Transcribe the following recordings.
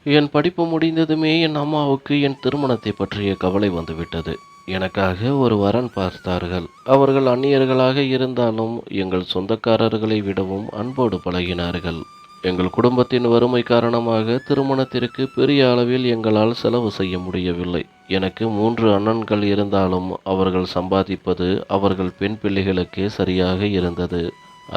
என் படிப்பு முடிந்ததுமே என் அம்மாவுக்கு என் திருமணத்தை பற்றிய கவலை வந்துவிட்டது. எனக்காக ஒரு வரன் பார்த்தார்கள். அவர்கள் அந்நியர்களாக இருந்தாலும் எங்கள் சொந்தக்காரர்களை விடவும் அன்போடு பழகினார்கள். எங்கள் குடும்பத்தின் வறுமை காரணமாக திருமணத்திற்கு பெரிய அளவில் எங்களால் செலவு செய்ய முடியவில்லை. எனக்கு 3 அண்ணன்கள் இருந்தாலும் அவர்கள் சம்பாதிப்பது அவர்கள் பெண் பிள்ளைகளுக்கே சரியாக இருந்தது.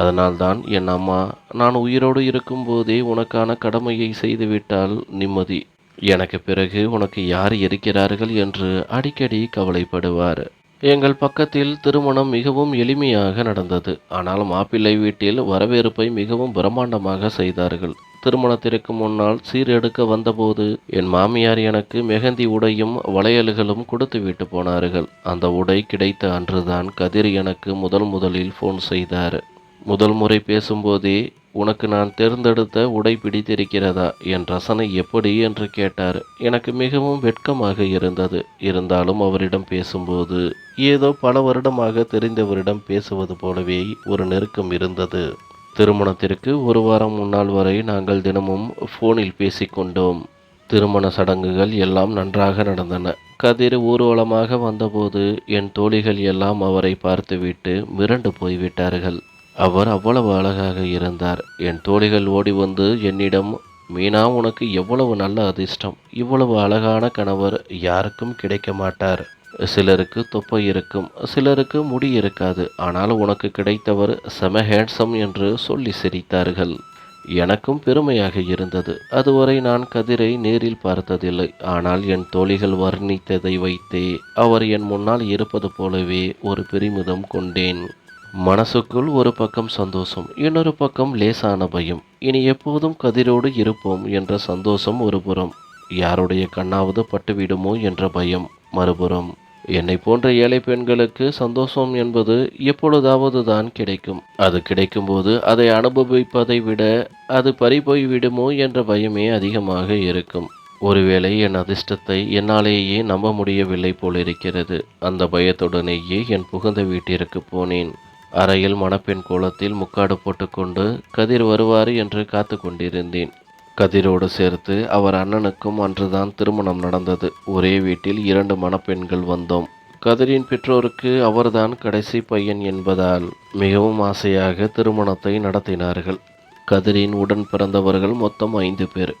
அதனால்தான் என் அம்மா, நான் உயிரோடு இருக்கும்போதே உனக்கான கடமையை செய்துவிட்டால் நிம்மதி. எனக்கு பிறகு உனக்கு யார் இருக்கிறார்கள் என்று அடிக்கடி கவலைப்படுவார். எங்கள் பக்கத்தில் திருமணம் மிகவும் எளிமையாக நடந்தது. ஆனால் மாப்பிள்ளை வீட்டில் வரவேற்பை மிகவும் பிரம்மாண்டமாக செய்தார்கள். திருமணத்திற்கு முன்னால் சீர் எடுக்க வந்தபோது என் மாமியார் எனக்கு மெஹந்தி உடையும் வளையல்களும் கொடுத்து விட்டு போனார்கள். அந்த உடை கிடைத்த அன்றுதான் கதிர் எனக்கு முதலில் ஃபோன் செய்தார். முதல் முறை பேசும்போதே, உனக்கு நான் தேர்ந்தெடுத்த உடை பிடித்திருக்கிறதா, என் ரசனை எப்படி என்று கேட்டார். எனக்கு மிகவும் வெட்கமாக இருந்தது. இருந்தாலும் அவரிடம் பேசும்போது ஏதோ பல வருடமாக தெரிந்தவரிடம் பேசுவது போலவே ஒரு நெருக்கம் இருந்தது. திருமணத்திற்கு 1 வாரம் முன்னால் வரை நாங்கள் தினமும் போனில் பேசிக்கொண்டோம். திருமண சடங்குகள் எல்லாம் நன்றாக நடந்தன. கதிர் ஊர்வலமாக வந்தபோது என் தோழிகள் எல்லாம் அவரை பார்த்துவிட்டு மிரண்டு போய்விட்டார்கள். அவர் அவ்வளவு அழகாக இருந்தார். என் தோழிகள் ஓடி வந்து என்னிடம், மீனா, உனக்கு எவ்வளவு நல்ல அதிர்ஷ்டம். இவ்வளவு அழகான கணவர் யாருக்கும் கிடைக்க மாட்டார். சிலருக்கு தொப்பை இருக்கும், சிலருக்கு முடி இருக்காது. ஆனால் உனக்கு கிடைத்தவர் செம ஹேண்ட்ஸம் என்று சொல்லி சிரித்தார்கள். எனக்கும் பெருமையாக இருந்தது. அதுவரை நான் கதிரை நேரில் பார்த்ததில்லை. ஆனால் என் தோழிகள் வர்ணித்ததை வைத்தே அவர் என் முன்னால் இருப்பது போலவே ஒரு பெருமிதம் கொண்டேன். மனசுக்குள் ஒரு பக்கம் சந்தோஷம், இன்னொரு பக்கம் லேசான பயம். இனி எப்போதும் கதிரோடு இருப்போம் என்ற சந்தோஷம் ஒரு புறம், யாருடைய கண்ணாவது பட்டுவிடுமோ என்ற பயம் மறுபுறம். என்னை போன்ற ஏழை பெண்களுக்கு சந்தோஷம் என்பது எப்பொழுதாவது தான் கிடைக்கும். அது கிடைக்கும்போது அதை அனுபவிப்பதை விட அது பறிபோய் விடுமோ என்ற பயமே அதிகமாக இருக்கும். ஒருவேளை என் அதிர்ஷ்டத்தை என்னாலேயே நம்ப முடியவில்லை போலிருக்கிறது. அந்த பயத்துடனேயே என் புகுந்த வீட்டிற்கு போனேன். அறையில் மணப்பெண் கோலத்தில் முக்காடு போட்டுக்கொண்டு கதிர் வருவார் என்று காத்து கொண்டிருந்தேன். கதிரோடு சேர்த்து அவர் அண்ணனுக்கும் அன்றுதான் திருமணம் நடந்தது. ஒரே வீட்டில் 2 மணப்பெண்கள் வந்தோம். கதிரின் பெற்றோருக்கு அவர்தான் கடைசி பையன் என்பதால் மிகவும் ஆசையாக திருமணத்தை நடத்தினார்கள். கதிரின் உடன் பிறந்தவர்கள் மொத்தம் 5 பேர்.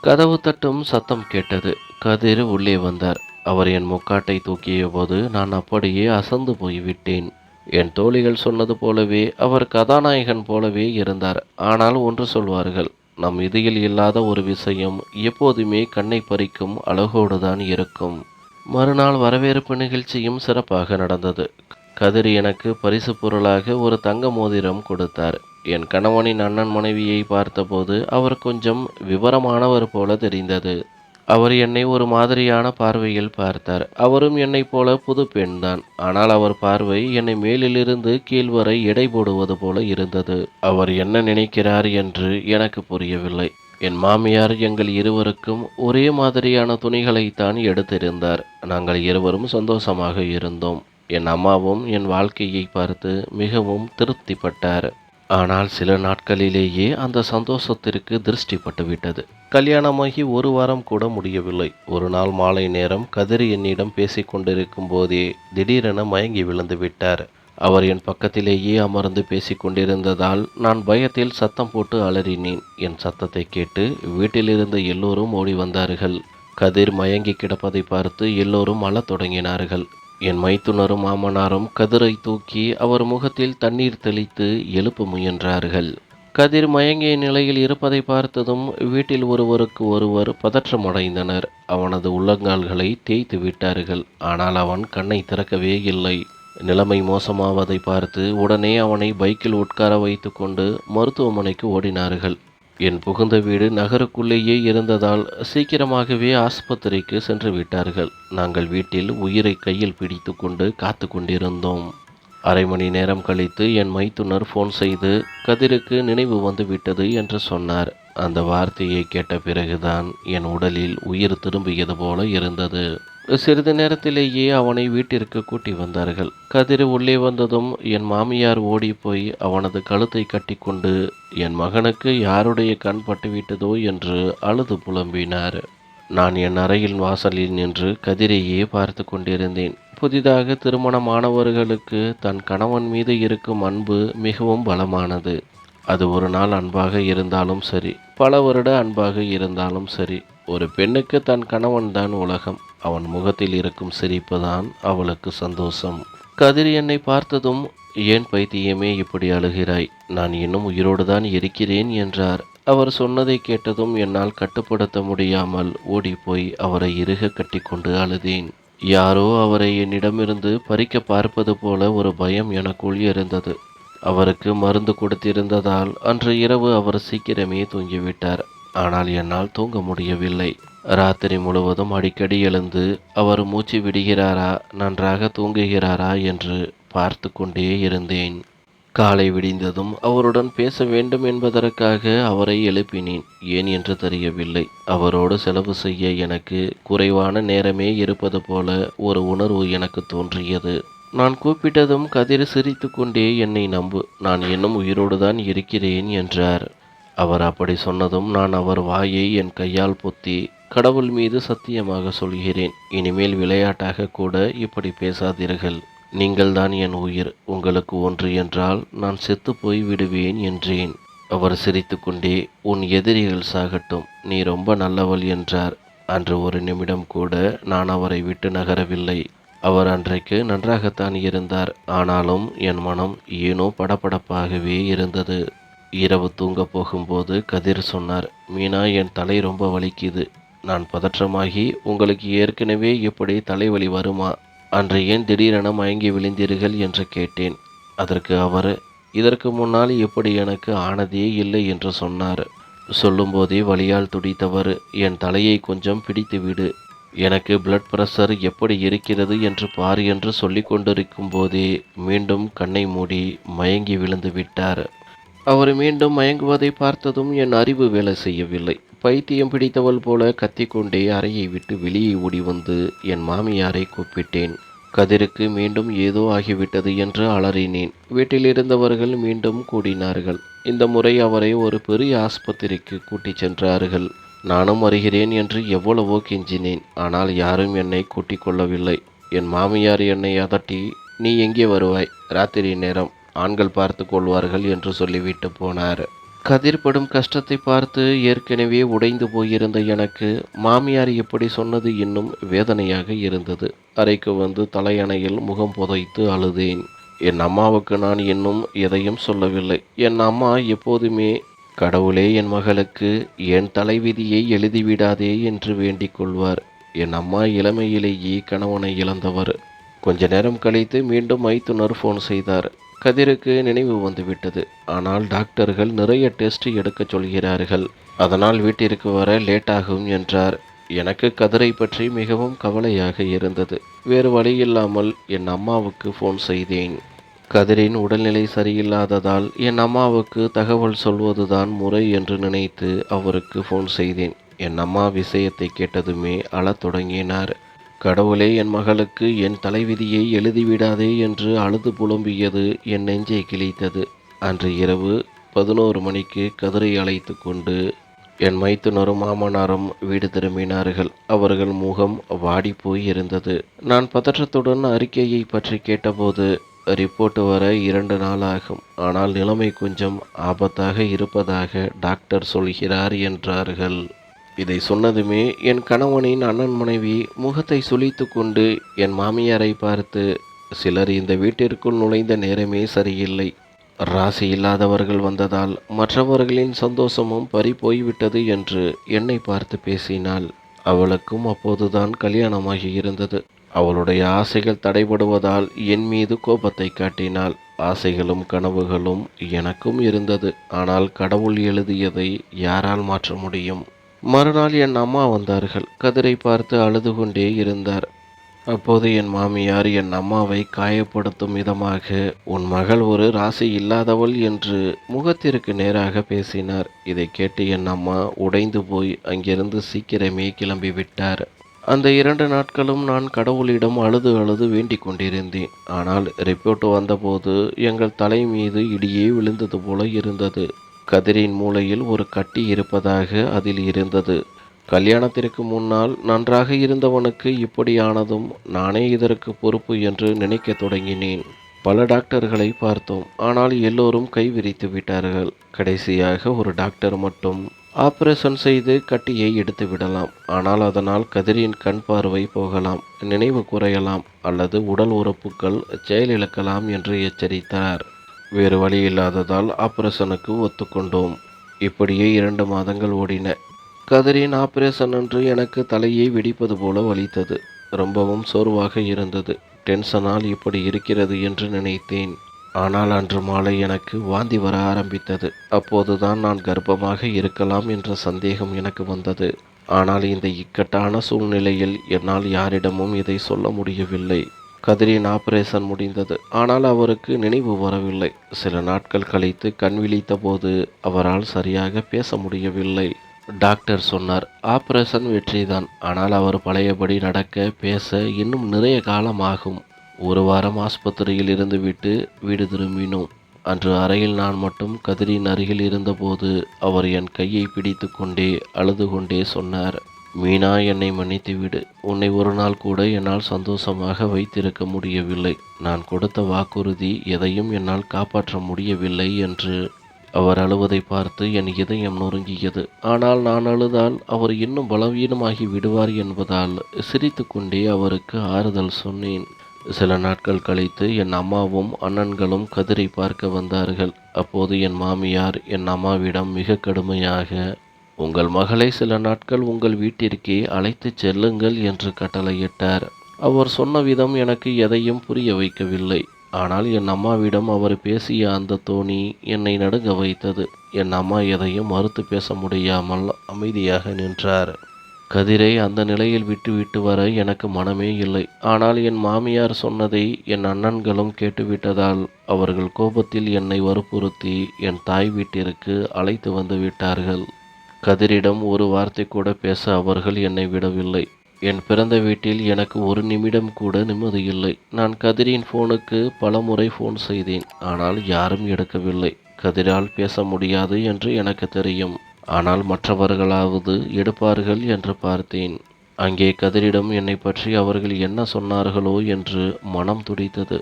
கதவு தட்டும் சத்தம் கேட்டது. கதிர் உள்ளே வந்தார். அவர் என் முக்காட்டை தூக்கிய போது நான் அப்படியே அசந்து போய்விட்டேன். என் தோழிகள் சொன்னது போலவே அவர் கதாநாயகன் போலவே இருந்தார். ஆனால் ஒன்று சொல்வார்கள், நம் இதில் இல்லாத ஒரு விஷயம் எப்போதுமே கண்ணை பறிக்கும் அழகோடுதான் இருக்கும். மறுநாள் வரவேற்பு நிகழ்ச்சியும் சிறப்பாக நடந்தது. கதிர் எனக்கு பரிசு பொருளாக ஒரு தங்க மோதிரம் கொடுத்தார். என் கணவனின் அண்ணன் மனைவியை பார்த்தபோது அவர் கொஞ்சம் விவரமானவர் போல தெரிந்தது. அவர் என்னை ஒரு மாதிரியான பார்வையில் பார்த்தார். அவரும் என்னை போல புது பெண்தான். ஆனால் அவர் பார்வை என்னை மேலிலிருந்து கீழ் வரை எடை போடுவது போல இருந்தது. அவர் என்ன நினைக்கிறார் என்று எனக்கு புரியவில்லை. என் மாமியார் எங்கள் இருவருக்கும் ஒரே மாதிரியான துணிகளைத்தான் எடுத்திருந்தார். நாங்கள் இருவரும் சந்தோஷமாக இருந்தோம். என் அம்மாவும் என் வாழ்க்கையை பார்த்து மிகவும் திருப்திப்பட்டார். ஆனால் சில நாட்களிலேயே அந்த சந்தோஷத்திற்கு திருஷ்டி பட்டுவிட்டது. கல்யாணமாகி 1 வாரம் கூட முடியவில்லை. ஒரு நாள் மாலை நேரம் கதிர் என்னிடம் பேசிக் கொண்டிருக்கும் போதே திடீரென மயங்கி விழுந்து விட்டார். அவர் என் பக்கத்திலேயே அமர்ந்து பேசிக் கொண்டிருந்ததால் நான் பயத்தில் சத்தம் போட்டு அலறினேன். என் சத்தத்தை கேட்டு வீட்டிலிருந்த எல்லோரும் ஓடி வந்தார்கள். கதிர் மயங்கி கிடப்பதை பார்த்து எல்லோரும் அழத் தொடங்கினார்கள். என் மைத்துனரும் மாமனாரும் கதிரை தூக்கி அவர் முகத்தில் தண்ணீர் தெளித்து எழுப்ப முயன்றார்கள். கதிர் மயங்கிய நிலையில் இருப்பதை பார்த்ததும் வீட்டில் ஒருவருக்கு ஒருவர் பதற்றமடைந்தனர். அவனது உள்ளங்கால்களை தேய்த்து விட்டார்கள். ஆனால் அவன் கண்ணை திறக்கவே இல்லை. நிலைமை மோசமாவதை பார்த்து உடனே அவனை பைக்கில் உட்கார வைத்து கொண்டு மருத்துவமனைக்கு ஓடினார்கள். என் புகுந்த வீடு நகருக்குள்ளேயே இருந்ததால் சீக்கிரமாகவே ஆஸ்பத்திரிக்கு சென்று விட்டார்கள். நாங்கள் வீட்டில் உயிரை கையில் பிடித்து கொண்டு காத்து கொண்டிருந்தோம். அரை மணி நேரம் கழித்து என் மைத்துனர் ஃபோன் செய்து கதிருக்கு நினைவு வந்து விட்டது என்று சொன்னார். அந்த வார்த்தையை கேட்ட பிறகுதான் என் உடலில் உயிர் திரும்பியது போல இருந்தது. சிறிது நேரத்திலேயே அவனை வீட்டிற்கு கூட்டி வந்தார்கள். கதிர் உள்ளே வந்ததும் என் மாமியார் ஓடிப்போய் அவனது கழுத்தை கட்டிக்கொண்டு, என் மகனுக்கு யாருடைய கண் பட்டுவிட்டதோ என்று அழுது புலம்பினார். நான் என் அறையின் வாசலில் நின்று கதிரையே பார்த்து கொண்டிருந்தேன். புதிதாக திருமணமானவர்களுக்கு தன் கணவன் மீது இருக்கும் அன்பு மிகவும் பலமானது. அது ஒரு நாள் அன்பாக இருந்தாலும் சரி, பல வருட அன்பாக இருந்தாலும் சரி, ஒரு பெண்ணுக்கு தன் கணவன்தான் உலகம். அவன் முகத்தில் இருக்கும் சிரிப்பு தான் அவளுக்கு சந்தோஷம். கதிர் என்னை பார்த்ததும், ஏன் பைத்தியமே இப்படி அழுகிறாய்? நான் இன்னும் உயிரோடு தான் இருக்கிறேன் என்றார். அவர் சொன்னதை கேட்டதும் என்னால் கட்டுப்படுத்த முடியாமல் ஓடிப்போய் அவரை இறுக கட்டிக்கொண்டு அழுதேன். யாரோ அவரை என்னிடமிருந்து பறிக்க பார்ப்பது போல ஒரு பயம் எனக்குள் இருந்தது. அவருக்கு மருந்து கொடுத்திருந்ததால் அன்று இரவு அவர் சீக்கிரமே தூங்கிவிட்டார். ஆனால் என்னால் தூங்க முடியவில்லை. ராத்திரி முழுவதும் அடிக்கடி எழுந்து அவர் மூச்சு விடுகிறாரா, நன்றாக தூங்குகிறாரா என்று பார்த்து கொண்டே இருந்தேன். காலை விடிந்ததும் அவருடன் பேச வேண்டும் என்பதற்காக அவரை எழுப்பினேன். ஏன் என்று தெரியவில்லை. அவரோடு செலவு செய்ய எனக்கு குறைவான நேரமே இருப்பது போல ஒரு உணர்வு எனக்கு தோன்றியது. நான் கூப்பிட்டதும் கதிர் சிரித்து கொண்டே, என்னை நம்பு, நான் இன்னும் உயிரோடு தான் இருக்கிறேன் என்றார். அவர் அப்படி சொன்னதும் நான் அவர் வாயை என் கையால் பொத்தி, கடவுள் மீது சத்தியமாக சொல்கிறேன், இனிமேல் விளையாட்டாக கூட இப்படி பேசாதீர்கள். நீங்கள்தான் என் உயிர். உங்களுக்கு ஒன்று என்றால் நான் செத்து போய் விடுவேன் என்றேன். அவர் சிரித்து கொண்டே, உன் எதிரிகள் சாகட்டும், நீ ரொம்ப நல்லவள் என்றார். அன்று ஒரு நிமிடம் கூட நான் அவரை விட்டு நகரவில்லை. அவர் அன்றைக்கு நன்றாகத்தான் இருந்தார். ஆனாலும் என் மனம் ஏனோ படபடப்பாகவே இருந்தது. இரவு தூங்க போகும்போது கதிர் சொன்னார், மீனா, என் தலை ரொம்ப வலிக்குது. நான் பதற்றமாகி, உங்களுக்கு ஏற்கனவே இப்படி தலைவலி வருமா? அன்று ஏன் திடீரென மயங்கி விழுந்தீர்கள் என்று கேட்டேன். அதற்கு அவர், இதற்கு முன்னால் இப்படி எனக்கு ஆனதே இல்லை என்று சொன்னார். சொல்லும்போதே வலியால் துடித்தவர், என் தலையை கொஞ்சம் பிடித்துவிடு, எனக்கு பிளட் பிரஷர் எப்படி இருக்கிறது என்று பார் என்று சொல்லி கொண்டிருக்கும் போதே மீண்டும் கண்ணை மூடி மயங்கி விழுந்து விட்டார். அவர் மீண்டும் மயங்குவதை பார்த்ததும் என் அறிவு வேலை செய்யவில்லை. பைத்தியம் பிடித்தவள் போல கத்திக்கொண்டே அறையை விட்டு வெளியே ஓடி வந்து என் மாமியாரை கூப்பிட்டேன். கதிருக்கு மீண்டும் ஏதோ ஆகிவிட்டது என்று அலறினேன். வீட்டில் இருந்தவர்கள் மீண்டும் கூடினார்கள். இந்த முறை அவரை ஒரு பெரிய ஆஸ்பத்திரிக்கு கூட்டிச் சென்றார்கள். நானும் வருகிறேன் என்று எவ்வளவோ கெஞ்சினேன். ஆனால் யாரும் என்னை கூட்டிக் கொள்ளவில்லை. என் மாமியார் என்னை அதட்டி, நீ எங்கே வருவாய்? ராத்திரி நேரம், ஆண்கள் பார்த்து கொள்வார்கள் என்று சொல்லிவிட்டு போனார். கதிர் படும் கஷ்டத்தை பார்த்து ஏற்கனவே உடைந்து போயிருந்த எனக்கு மாமியார் இப்படி சொன்னது இன்னும் வேதனையாக இருந்தது. அறைக்கு வந்து தலையணையில் முகம் புதைத்து அழுதேன். என் அம்மாவுக்கு நான் இன்னும் எதையும் சொல்லவில்லை. என் அம்மா எப்போதுமே, கடவுளே என் மகளுக்கு என் தலைவிதியை எழுதிவிடாதே என்று வேண்டிக் கொள்வார். என் அம்மா இளமையிலேயே கணவனை இழந்தவர். கொஞ்ச நேரம் கழித்து மீண்டும் மைத்துனர் ஃபோன் செய்தார். கதிருக்கு நினைவு வந்துவிட்டது. ஆனால் டாக்டர்கள் நிறைய டெஸ்ட் எடுக்க சொல்கிறார்கள். அதனால் வீட்டிற்கு வர லேட்டாகும் என்றார். எனக்கு கதிரை பற்றி மிகவும் கவலையாக இருந்தது. வேறு வழியில்லாமல் என் அம்மாவுக்கு ஃபோன் செய்தேன். கதிரின் உடல்நிலை சரியில்லாததால் என் அம்மாவுக்கு தகவல் சொல்வதுதான் முறை என்று நினைத்து அவருக்கு ஃபோன் செய்தேன். என் அம்மா விஷயத்தை கேட்டதுமே அழத் தொடங்கினார். கடவுளே, என் மகளுக்கு என் தலைவிதியை எழுதிவிடாதே என்று அழுது புலம்பியது என் நெஞ்சை கிழித்தது. அன்று இரவு 11 மணிக்கு கதிரை அழைத்து கொண்டு என் மைத்துனரும் மாமனாரும் வீடு திரும்பினார்கள். அவர்கள் முகம் வாடி போய் இருந்தது. நான் பதற்றத்துடன் அறிக்கையை பற்றி கேட்டபோது, ரிப்போர்ட் வர 2 நாள் ஆகும். ஆனால் நிலைமை கொஞ்சம் ஆபத்தாக இருப்பதாக டாக்டர் சொல்கிறார் என்றார்கள். இதை சொன்னதுமே என் கணவனின் அண்ணன் மனைவி முகத்தை சுளித்து கொண்டு என் மாமியாரை பார்த்து, சிலர் இந்த வீட்டிற்குள் நுழைந்த நேரமே சரியில்லை. ராசி இல்லாதவர்கள் வந்ததால் மற்றவர்களின் சந்தோஷமும் பறி போய்விட்டது என்று என்னை பார்த்து பேசினாள். அவளுக்கும் அப்போதுதான் கல்யாணமாகி இருந்தது. அவளுடைய ஆசைகள் தடைபடுவதால் என் மீது கோபத்தை காட்டினாள். ஆசைகளும் கனவுகளும் எனக்கும் இருந்தது. ஆனால் கடவுள் எழுதியதை யாரால் மாற்ற முடியும்? மறுநாள் என் அம்மா வந்தார்கள். கதிரை பார்த்து அழுது கொண்டே இருந்தார். அப்போது என் மாமியார் என் அம்மாவை காயப்படுத்தும் விதமாக, உன் மகள் ஒரு ராசி இல்லாதவள் என்று முகத்திற்கு நேராக பேசினார். இதை கேட்டு என் அம்மா உடைந்து போய் அங்கிருந்து சீக்கிரமே கிளம்பிவிட்டார். அந்த 2 நாட்களும் நான் கடவுளிடம் அழுது அழுது வேண்டிக் கொண்டிருந்தேன். ஆனால் ரிப்போர்ட் வந்தபோது எங்கள் தலை மீது இடியே விழுந்தது போல இருந்தது. கதிரின் மூளையில் ஒரு கட்டி இருப்பதாக அதில் இருந்தது. கல்யாணத்திற்கு முன்னால் நன்றாக இருந்தவனுக்கு இப்படியானதும் நானே இதற்கு பொறுப்பு என்று நினைக்கத் தொடங்கினேன். பல டாக்டர்களை பார்த்தோம். ஆனால் எல்லோரும் கைவிரித்து விட்டார்கள். கடைசியாக ஒரு டாக்டர் மட்டும் ஆபரேஷன் செய்து கட்டியை எடுத்து விடலாம். ஆனால் அதனால் கதிரின் கண் பார்வை போகலாம், நினைவு குறையலாம் அல்லது உடல் உறுப்புகள் செயலிழக்கலாம் என்று எச்சரித்தார். வேறு வழி இல்லாததால் ஆபரேஷனுக்கு ஒத்துக்கொண்டோம். இப்படியே 2 மாதங்கள் ஓடின. கதிரின் ஆபரேஷன் அன்று எனக்கு தலையை வெடிப்பது போல வலித்தது. ரொம்பவும் சோர்வாக இருந்தது. டென்ஷனால் இப்படி இருக்கிறது என்று நினைத்தேன். ஆனால் அன்று மாலை எனக்கு வாந்தி வர ஆரம்பித்தது. அப்போதுதான் நான் கர்ப்பமாக இருக்கலாம் என்ற சந்தேகம் எனக்கு வந்தது. ஆனால் இந்த இக்கட்டான சூழ்நிலையில் என்னால் யாரிடமும் இதை சொல்ல முடியவில்லை. கதிரின் ஆபரேஷன் முடிந்தது. ஆனால் அவருக்கு நினைவு வரவில்லை. சில நாட்கள் கழித்து கண் விழித்த போது அவரால் சரியாக பேச முடியவில்லை. டாக்டர் சொன்னார், ஆபரேஷன் வெற்றிதான். ஆனால் அவர் பழையபடி நடக்க பேச இன்னும் நிறைய காலம் ஆகும். 1 வாரம் ஆஸ்பத்திரியில் இருந்துவிட்டு வீடு திரும்பினோம். அன்று அறையில் நான் மட்டும் கதிரின் அருகில் இருந்தபோது அவர் என் கையை பிடித்து கொண்டே அழுது கொண்டே சொன்னார், மீனா, என்னை மன்னித்துவிடு. உன்னை ஒரு நாள் கூட என்னால் சந்தோஷமாக வைத்திருக்க முடியவில்லை. நான் கொடுத்த வாக்குறுதி எதையும் என்னால் காப்பாற்ற முடியவில்லை என்று. அவர் அழுவதை பார்த்து என் இதயம் நொறுங்கியது. ஆனால் நான் அழுதால் அவர் இன்னும் பலவீனமாகி விடுவார் என்பதால் சிரித்து கொண்டே அவருக்கு ஆறுதல் சொன்னேன். சில நாட்கள் கழித்து என் அம்மாவும் அண்ணன்களும் கதிரை பார்க்க வந்தார்கள். அப்போது என் மாமியார் என் அம்மாவிடம் மிக கடுமையாக, உங்கள் மகளை சில நாட்கள் உங்கள் வீட்டிற்கே அழைத்துச் செல்லுங்கள் என்று கட்டளையிட்டார். அவர் சொன்ன விதம் எனக்கு எதையும் புரிய வைக்கவில்லை. ஆனால் என் அம்மாவிடம் அவர் பேசிய அந்த தோணி என்னை நடுங்க வைத்தது. என் அம்மா எதையும் மறுத்து பேச முடியாமல் அமைதியாக நின்றார். கதிரை அந்த நிலையில் விட்டுவிட்டு வர எனக்கு மனமே இல்லை. ஆனால் என் மாமியார் சொன்னதை என் அண்ணன்களும் கேட்டுவிட்டதால் அவர்கள் கோபத்தில் என்னை வற்புறுத்தி என் தாய் வீட்டிற்கு அழைத்து வந்து விட்டார்கள். கதிரிடம் ஒரு வார்த்தை கூட பேச அவர்கள் என்னை விடவில்லை. என் பிறந்த வீட்டில் எனக்கு ஒரு நிமிடம் கூட நிம்மதியில்லை. நான் கதிரின் ஃபோனுக்கு பல முறை ஃபோன் செய்தேன். ஆனால் யாரும் எடுக்கவில்லை. கதிரால் பேச முடியாது என்று எனக்கு தெரியும். ஆனால் மற்றவர்களாவது எடுப்பார்கள் என்று பார்த்தேன். அங்கே கதிரிடம் என்னை பற்றி அவர்கள் என்ன சொன்னார்களோ என்று மனம் துடித்தது.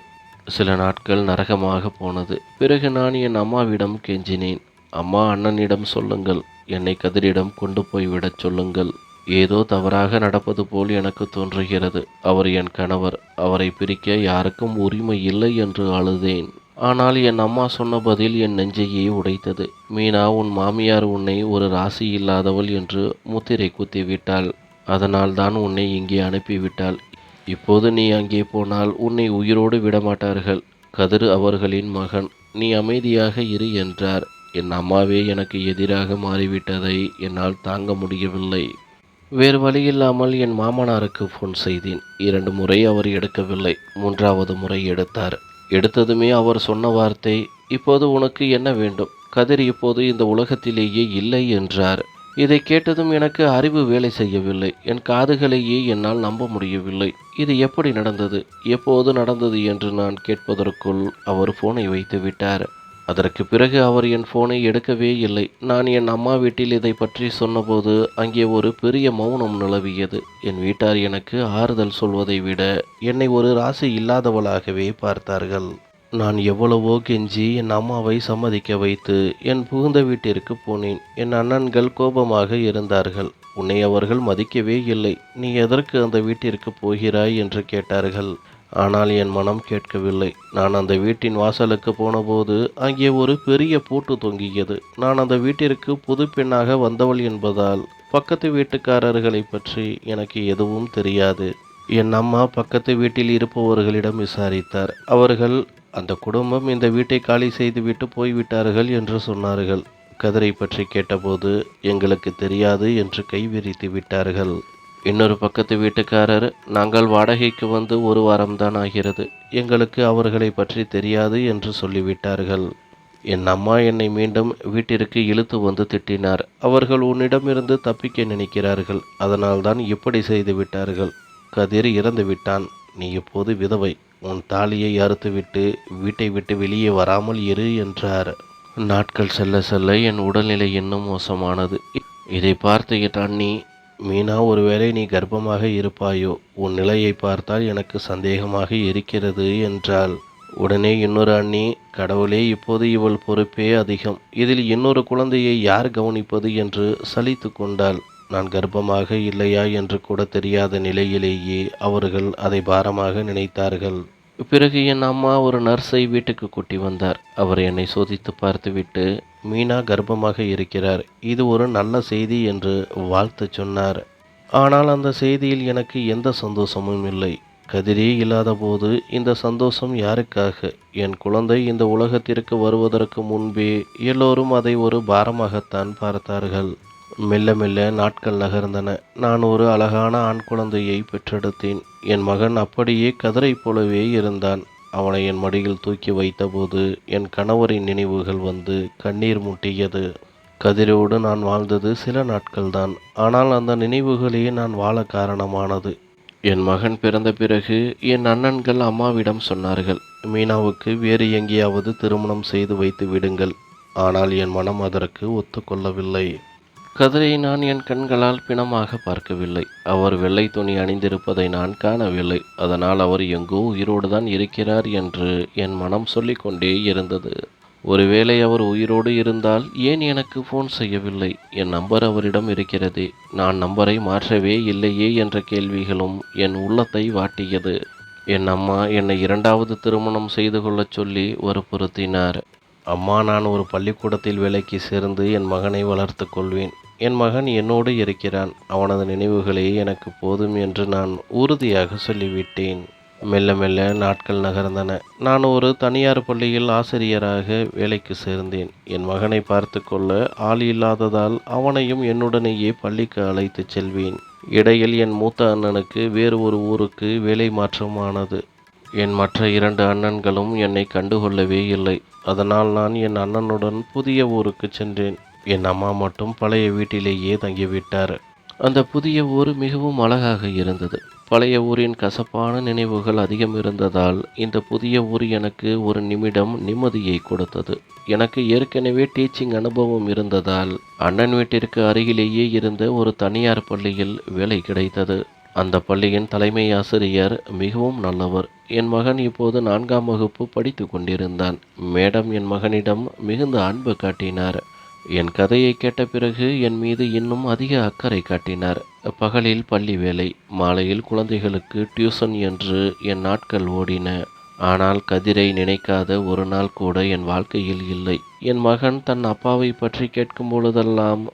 சில நாட்கள் நரகமாக போனது. பிறகு நான் என் அம்மாவிடம் கெஞ்சினேன். அம்மா, அண்ணனிடம் சொல்லுங்கள், என்னை கதிரிடம் கொண்டு போய் விடச் சொல்லுங்கள். ஏதோ தவறாக நடப்பது போல் எனக்கு தோன்றுகிறது. அவர் என் கணவர். அவரை பிரிக்க யாருக்கும் உரிமை இல்லை என்று அழுதேன். ஆனால் என் அம்மா சொன்ன பதில் என் நெஞ்சையே உடைத்தது. மீனா, உன் மாமியார் உன்னை ஒரு ராசி இல்லாதவள் என்று முத்திரை குத்திவிட்டாள். அதனால் தான் உன்னை இங்கே அனுப்பிவிட்டாள். இப்போது நீ அங்கே போனால் உன்னை உயிரோடு விடமாட்டார்கள். கதிர் அவர்களின் மகன். நீ அமைதியாக இரு என்றார். என் அம்மாவே எனக்கு எதிராக மாறிவிட்டதை என்னால் தாங்க முடியவில்லை. வேறு வழியில்லாமல் என் மாமனாருக்கு ஃபோன் செய்தேன். 2 முறை அவர் எடுக்கவில்லை. 3வது முறை எடுத்தார். எடுத்ததுமே அவர் சொன்ன வார்த்தை, இப்போது உனக்கு என்ன வேண்டும்? கதிர் இப்போது இந்த உலகத்திலேயே இல்லை என்றார். இதை கேட்டதும் எனக்கு அறிவு வேலை செய்யவில்லை. என் காதுகளையே என்னால் நம்ப முடியவில்லை. இது எப்படி நடந்தது, எப்போது நடந்தது என்று நான் கேட்பதற்குள் அவர் ஃபோனை வைத்து விட்டார். அதற்கு பிறகு அவர் என் ஃபோனை எடுக்கவே இல்லை. நான் என் அம்மா வீட்டில் இதை பற்றி சொன்னபோது அங்கே ஒரு பெரிய மௌனம் நிலவியது. என் வீட்டார் எனக்கு ஆறுதல் சொல்வதை விட என்னை ஒரு ராசி இல்லாதவளாகவே பார்த்தார்கள். நான் எவ்வளவோ கெஞ்சி என் அம்மாவை சம்மதிக்க வைத்து என் புகுந்த வீட்டிற்கு போனேன். என் அண்ணன்கள் கோபமாக இருந்தார்கள். உன்னை அவர்கள் மதிக்கவே இல்லை. நீ எதற்கு அந்த வீட்டிற்கு போகிறாய் என்று கேட்டார்கள். ஆனால் என் மனம் கேட்கவில்லை. நான் அந்த வீட்டின் வாசலுக்கு போனபோது அங்கே ஒரு பெரிய பூட்டு தொங்கியது. நான் அந்த வீட்டிற்கு புது பெண்ணாக வந்தவள் என்பதால் பக்கத்து வீட்டுக்காரர்களை பற்றி எனக்கு எதுவும் தெரியாது. என் அம்மா பக்கத்து வீட்டில் இருப்பவர்களிடம் விசாரித்தார். அவர்கள் அந்த குடும்பம் இந்த வீட்டை காலி செய்துவிட்டு போய்விட்டார்கள் என்று சொன்னார்கள். கதிரை பற்றி கேட்டபோது எங்களுக்கு தெரியாது என்று கைவிரித்து விட்டார்கள். இன்னொரு பக்கத்து வீட்டுக்காரர், நாங்கள் வாடகைக்கு வந்து 1 வாரம்தான் ஆகிறது, எங்களுக்கு அவர்களை பற்றி தெரியாது என்று சொல்லிவிட்டார்கள். என் அம்மா என்னை மீண்டும் வீட்டிற்கு இழுத்து வந்து திட்டினார். அவர்கள் உன்னிடமிருந்து தப்பிக்க நினைக்கிறார்கள். அதனால்தான் இப்படி செய்து விட்டார்கள். கதிர் இறந்து விட்டான். நீ இப்போது விதவை. உன் தாலியை அறுத்துவிட்டு வீட்டை விட்டு வெளியே வராமல் இரு என்றார். நாட்கள் செல்ல செல்ல என் உடல்நிலை இன்னும் மோசமானது. இதை பார்த்த என் அண்ணி, மீனா, ஒருவேளை நீ கர்ப்பமாக இருப்பாயோ? உன் நிலையை பார்த்தால் எனக்கு சந்தேகமாக இருக்கிறது என்றாள். உடனே இன்னொரு அண்ணி, கடவுளே, இப்போது இவள் பொறுப்பே அதிகம். இதில் இன்னொரு குழந்தையை யார் கவனிப்பது என்று சலித்து கொண்டாள். நான் கர்ப்பமாக இல்லையா என்று கூட தெரியாத நிலையிலேயே அவர்கள் அதை பாரமாக நினைத்தார்கள். பிறகு என் அம்மா ஒரு நர்ஸை வீட்டுக்கு கூட்டி வந்தார். அவர் என்னை சோதித்து பார்த்துவிட்டு, மீனா கர்ப்பமாக இருக்கிறார், இது ஒரு நல்ல செய்தி என்று வாழ்த்து சொன்னார். ஆனால் அந்த செய்தியில் எனக்கு எந்த சந்தோஷமும் இல்லை. கதிரே இல்லாத போது இந்த சந்தோஷம் யாருக்காக? என் குழந்தை இந்த உலகத்திற்கு வருவதற்கு முன்பே எல்லோரும் அதை ஒரு பாரமாகத்தான் பார்த்தார்கள். மெல்ல மெல்ல நாட்கள் நகர்ந்தன. நான் ஒரு அழகான ஆண் குழந்தையை பெற்றெடுத்தேன். என் மகன் அப்படியே கதிரை போலவே இருந்தான். அவனை என் மடியில் தூக்கி வைத்தபோது என் கணவரின் நினைவுகள் வந்து கண்ணீர் முட்டியது. கதிரோடு நான் வாழ்ந்தது சில நாட்கள்தான். ஆனால் அந்த நினைவுகளே நான் வாழ காரணமானது. என் மகன் பிறந்த பிறகு என் அண்ணன்கள் அம்மாவிடம் சொன்னார்கள், மீனாவுக்கு வேறு எங்கேயாவது திருமணம் செய்து வைத்து விடுங்கள். ஆனால் என் மனம் அதற்கு ஒத்துக்கொள்ளவில்லை. கதிரை நான் என் கண்களால் பிணமாக பார்க்கவில்லை. அவர் வெள்ளை துணி அணிந்திருப்பதை நான் காணவில்லை. அதனால் அவர் எங்கோ உயிரோடு தான் இருக்கிறார் என்று என் மனம் சொல்லிக்கொண்டே இருந்தது. ஒருவேளை அவர் உயிரோடு இருந்தால் ஏன் எனக்கு ஃபோன் செய்யவில்லை? என் நம்பர் அவரிடம் இருக்கிறதே, நான் நம்பரை மாற்றவே இல்லையே என்ற கேள்விகளும் என் உள்ளத்தை வாட்டியது. என் அம்மா என்னை இரண்டாவது திருமணம் செய்து கொள்ளச் சொல்லி வற்புறுத்தினார். அம்மா, நான் ஒரு பள்ளிக்கூடத்தில் வேலைக்கு சேர்ந்து என் மகனை வளர்த்து கொள்வேன். என் மகன் என்னோடு இருக்கிறான். அவனது நினைவுகளே எனக்கு போதும் என்று நான் உறுதியாக சொல்லிவிட்டேன். மெல்ல மெல்ல நாட்கள் நகர்ந்தன. நான் ஒரு தனியார் பள்ளியில் ஆசிரியராக வேலைக்கு சேர்ந்தேன். என் மகனை பார்த்து கொள்ள ஆள் இல்லாததால் அவனையும் என்னுடனேயே பள்ளிக்கு அழைத்து செல்வேன். இடையில் என் மூத்த அண்ணனுக்கு வேறு ஒரு ஊருக்கு வேலை மாற்றமானது. என் மற்ற 2 அண்ணன்களும் என்னை கண்டுகொள்ளவே இல்லை. அதனால் நான் என் அண்ணனுடன் புதிய ஊருக்கு சென்றேன். என் அம்மா மட்டும் பழைய வீட்டிலேயே தங்கிவிட்டார். அந்த புதிய ஊர் மிகவும் அழகாக இருந்தது. பழைய ஊரின் கசப்பான நினைவுகள் அதிகம் இருந்ததால் இந்த புதிய ஊர் எனக்கு ஒரு நிமிடம் நிம்மதியை கொடுத்தது. எனக்கு ஏற்கனவே டீச்சிங் அனுபவம் இருந்ததால் அண்ணன் வீட்டிற்கு அருகிலேயே இருந்த ஒரு தனியார் பள்ளியில் வேலை கிடைத்தது. அந்த பள்ளியின் தலைமை ஆசிரியர் மிகவும் நல்லவர். என் மகன் இப்போது 4ஆம் வகுப்பு படித்து கொண்டிருந்தான். மேடம் என் மகனிடம் மிகுந்த அன்பு காட்டினார். என் கதையை கேட்ட பிறகு என் மீது இன்னும் அதிக அக்கறை காட்டினார். பகலில் பள்ளி வேலை, மாலையில் குழந்தைகளுக்கு டியூஷன் என்று என் நாட்கள் ஓடின. ஆனால் கதிரை நினைக்காத ஒரு நாள் கூட என் வாழ்க்கையில் இல்லை. என் மகன் தன் அப்பாவை பற்றி கேட்கும் பொழுதெல்லாம்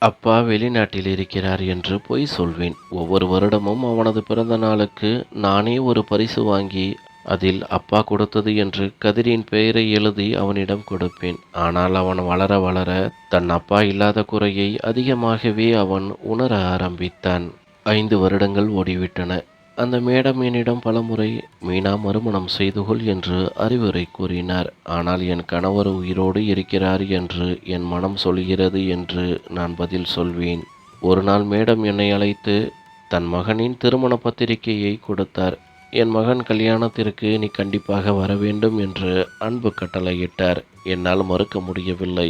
அப்பா வெளிநாட்டில் இருக்கிறார் என்று பொய் சொல்வேன். ஒவ்வொரு வருடமும் அவனது பிறந்த நாளுக்கு நானே ஒரு பரிசு வாங்கி அதில் அப்பா கொடுத்தது என்று கதிரின் பெயரை எழுதி அவனிடம் கொடுப்பேன். ஆனால் அவன் வளர வளர தன் அப்பா இல்லாத குறையை அதிகமாகவே அவன் உணர ஆரம்பித்தான். 5 வருடங்கள் ஓடிவிட்டன. அந்த மேடம் என்னிடம் பலமுறை மீனா மறுமணம் செய்து கொள் என்று அறிவுரை கூறினார். ஆனால் என் கணவர் உயிரோடு இருக்கிறார் என்று என் மனம் சொல்கிறது என்று நான் பதில் சொல்வேன். ஒரு நாள் மேடம் என்னை அழைத்து தன் மகனின் திருமண பத்திரிகையை கொடுத்தார். என் மகன் கல்யாணத்திற்கு நீ கண்டிப்பாக வர வேண்டும் என்று அன்பு கட்டளையிட்டார். என்னால் மறுக்க முடியவில்லை.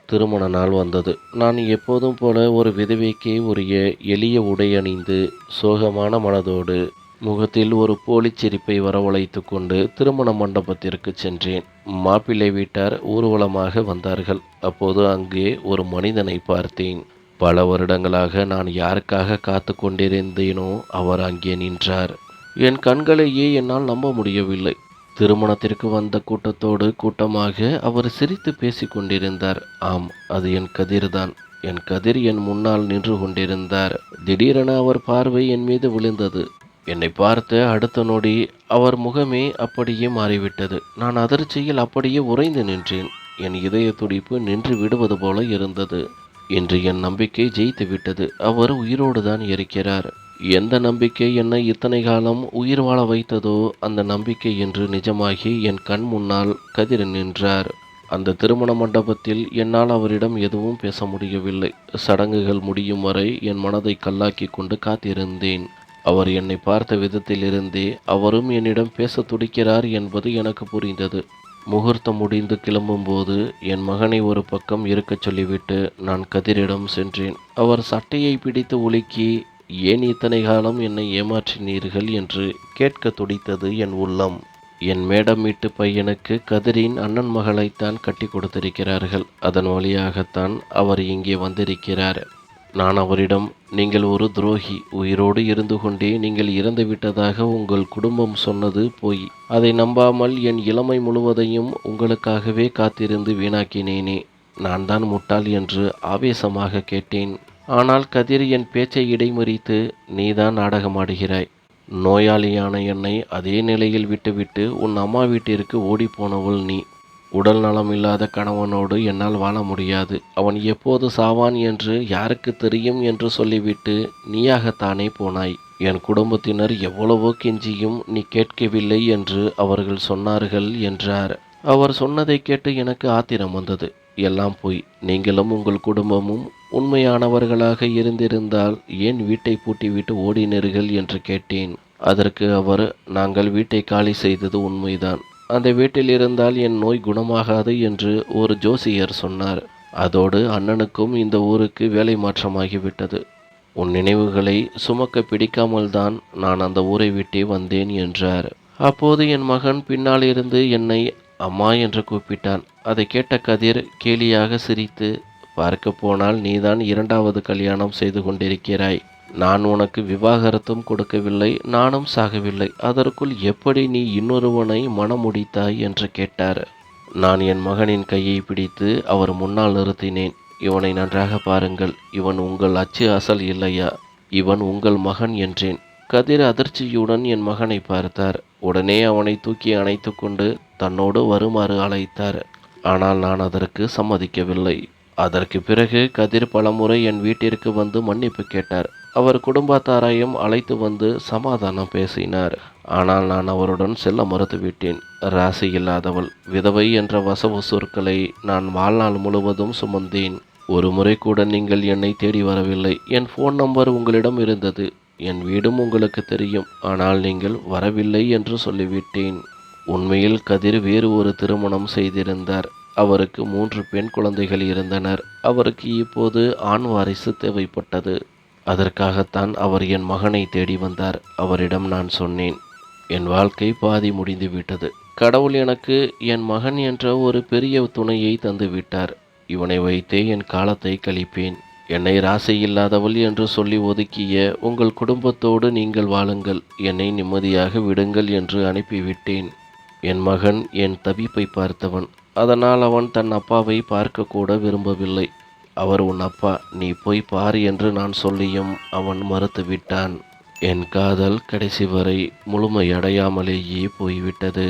திருமண நாள் வந்தது. நான் எப்போதும் போல ஒரு விதவைக்கு உரிய எளிய உடை அணிந்து சோகமான மனதோடு முகத்தில் ஒரு போலிச் சிரிப்பை வரவழைத்து கொண்டு திருமண மண்டபத்திற்கு சென்றேன். மாப்பிள்ளை வீட்டார் ஊர்வலமாக வந்தார்கள். அப்போது அங்கே ஒரு மனிதனை பார்த்தேன். பல வருடங்களாக நான் யாருக்காக காத்து கொண்டிருந்தேனோ அவர் அங்கே நின்றார். என் கண்களையே என்னால் நம்ப முடியவில்லை. திருமணத்திற்கு வந்த கூட்டத்தோடு கூட்டமாக அவர் சிரித்து பேசி கொண்டிருந்தார். ஆம், அது என் கதிர்தான். என் கதிர் என் முன்னால் நின்று கொண்டிருந்தார். திடீரென அவர் பார்வை என் மீது விழுந்தது. என்னை பார்த்த அடுத்த நொடி அவர் முகமே அப்படியே மாறிவிட்டது. நான் அதிர்ச்சியில் அப்படியே உறைந்து நின்றேன். என் இதய துடிப்பு நின்று விடுவது போல இருந்தது. இன்று என் நம்பிக்கை ஜெயித்து விட்டது. அவர் உயிரோடு தான் இருக்கிறார். எந்த நம்பிக்கை என்னை இத்தனை காலம் உயிர் வாழ வைத்ததோ அந்த நம்பிக்கை இன்று நிஜமாகி என் கண் முன்னால் கதிர் நின்றார். அந்த திருமண மண்டபத்தில் என்னால் அவரிடம் எதுவும் பேச முடியவில்லை. சடங்குகள் முடியும் வரை என் மனதை கல்லாக்கி கொண்டு காத்திருந்தேன். அவர் என்னை பார்த்த விதத்திலிருந்தே அவரும் என்னிடம் பேச துடிக்கிறார் என்பது எனக்கு புரிந்தது. முகூர்த்தம் முடிந்து கிளம்பும்போது என் மகனை ஒரு பக்கம் இருக்கச் சொல்லிவிட்டு நான் கதிரிடம் சென்றேன். அவர் சட்டையை பிடித்து உலுக்கி, ஏன் இத்தனை காலம் என்னை ஏமாற்றினீர்கள் என்று கேட்க துடித்தது என் உள்ளம். என் மேடம் வீட்டு பையனுக்கு கதிரின் அண்ணன் மகளைத்தான் கட்டி கொடுத்திருக்கிறார்கள். அதன் வழியாகத்தான் அவர் இங்கே வந்திருக்கிறார். நான் அவரிடம், நீங்கள் ஒரு துரோகி, உயிரோடு இருந்து கொண்டே நீங்கள் இறந்து விட்டதாக உங்கள் குடும்பம் சொன்னது பொய். அதை நம்பாமல் என் இளமை முழுவதையும் உங்களுக்காகவே காத்திருந்து வீணாக்கினேனே, நான் தான் முட்டாள் என்று ஆவேசமாக கேட்டேன். ஆனால் கதிர் என் பேச்சை இடைமறித்து, நீதான் நாடகமாடுகிறாய். நோயாளியான என்னை அதே நிலையில் விட்டுவிட்டு உன் அம்மா வீட்டிற்கு ஓடிப்போனவள் நீ. உடல் நலமில்லாத கணவனோடு என்னால் வாழ முடியாது. அவன் எப்போது சாவான் என்று யாருக்கு தெரியும் என்று சொல்லிவிட்டு நீயாகத்தானே போனாய். என் குடும்பத்தினர் எவ்வளவோ கெஞ்சியும் நீ கேட்கவில்லை என்று அவர்கள் சொன்னார்கள் என்றார். அவர் சொன்னதை கேட்டு எனக்கு ஆத்திரம் வந்தது. எல்லாம் போய் நீங்களும் உங்கள் குடும்பமும் உண்மையானவர்களாக இருந்திருந்தால் ஏன் வீட்டை பூட்டிவிட்டு ஓடினீர்கள் என்று கேட்டேன். அதற்கு அவர், நாங்கள் வீட்டை காலி செய்தது உண்மைதான். அந்த வீட்டில் இருந்தால் என் நோய் குணமாகாது என்று ஒரு ஜோசியர் சொன்னார். அதோடு அண்ணனுக்கும் இந்த ஊருக்கு வேலை மாற்றமாகிவிட்டது. உன் நினைவுகளை சுமக்க பிடிக்காமல் தான் நான் அந்த ஊரை விட்டே வந்தேன் என்றார். அப்போது என் மகன் பின்னால் இருந்து என்னை அம்மா என்று கூப்பிட்டான். அதை கேட்ட கதிர் கேலியாக சிரித்து, பார்க்க போனால் நீதான் இரண்டாவது கல்யாணம் செய்து கொண்டிருக்கிறாய். நான் உனக்கு விவாகரத்தும் கொடுக்கவில்லை, நானும் சாகவில்லை. அதற்குள் எப்படி நீ இன்னொருவனை மணமுடித்தாய் என்று கேட்டார். நான் என் மகனின் கையை பிடித்து அவர் முன்னால் நிறுத்தினேன். இவனை நன்றாக பாருங்கள், இவன் உங்கள் அச்சு அசல் இல்லையா? இவன் உங்கள் மகன் என்றேன். கதிர் அதிர்ச்சியுடன் என் மகனை பார்த்தார். உடனே அவனை தூக்கி அணைத்து கொண்டு தன்னோடு வருமாறு அழைத்தார். ஆனால் நான் அதற்கு சம்மதிக்கவில்லை. அதற்கு பிறகு கதிர் பலமுறை என் வீட்டிற்கு வந்து மன்னிப்பு கேட்டார். அவர் குடும்பத்தாரையும் அழைத்து வந்து சமாதானம் பேசினார். ஆனால் நான் அவருடன் செல்ல மறுத்துவிட்டேன். ராசி இல்லாதவள், விதவை என்ற வசவு சொற்களை நான் வாழ்நாள் முழுவதும் சுமந்தேன். ஒரு முறை கூட நீங்கள் என்னை தேடி வரவில்லை. என் ஃபோன் நம்பர் உங்களிடம் இருந்தது, என் வீடும் உங்களுக்கு தெரியும். ஆனால் நீங்கள் வரவில்லை என்று சொல்லிவிட்டேன். உண்மையில் கதிர் வேறு ஒரு திருமணம் செய்திருந்தார். அவருக்கு 3 பெண் குழந்தைகள் இருந்தனர். அவருக்கு இப்போது ஆண் வாரிசு தேவைப்பட்டது. அதற்காகத்தான் அவர் என் மகனை தேடி வந்தார். அவரிடம் நான் சொன்னேன், என் வாழ்க்கை பாதி முடிந்துவிட்டது. கடவுள் எனக்கு என் மகன் என்ற ஒரு பெரிய துணையை தந்துவிட்டார். இவனை வைத்தே என் காலத்தை கழிப்பேன். என்னை ராசி இல்லாதவள் என்று சொல்லி ஒதுக்கிய உங்கள் குடும்பத்தோடு நீங்கள் வாழுங்கள், என்னை நிம்மதியாக விடுங்கள் என்று அனுப்பிவிட்டேன். என் மகன் என் தவிப்பை பார்த்தவன். அதனால் அவன் தன் அப்பாவை பார்க்க கூட விரும்பவில்லை. அவர் உன் அப்பா, நீ போய் பார் என்று நான் சொல்லியும் அவன் மறுத்துவிட்டான். என் காதல் கடைசி வரை முழுமையடையாமலேயே போய்விட்டது.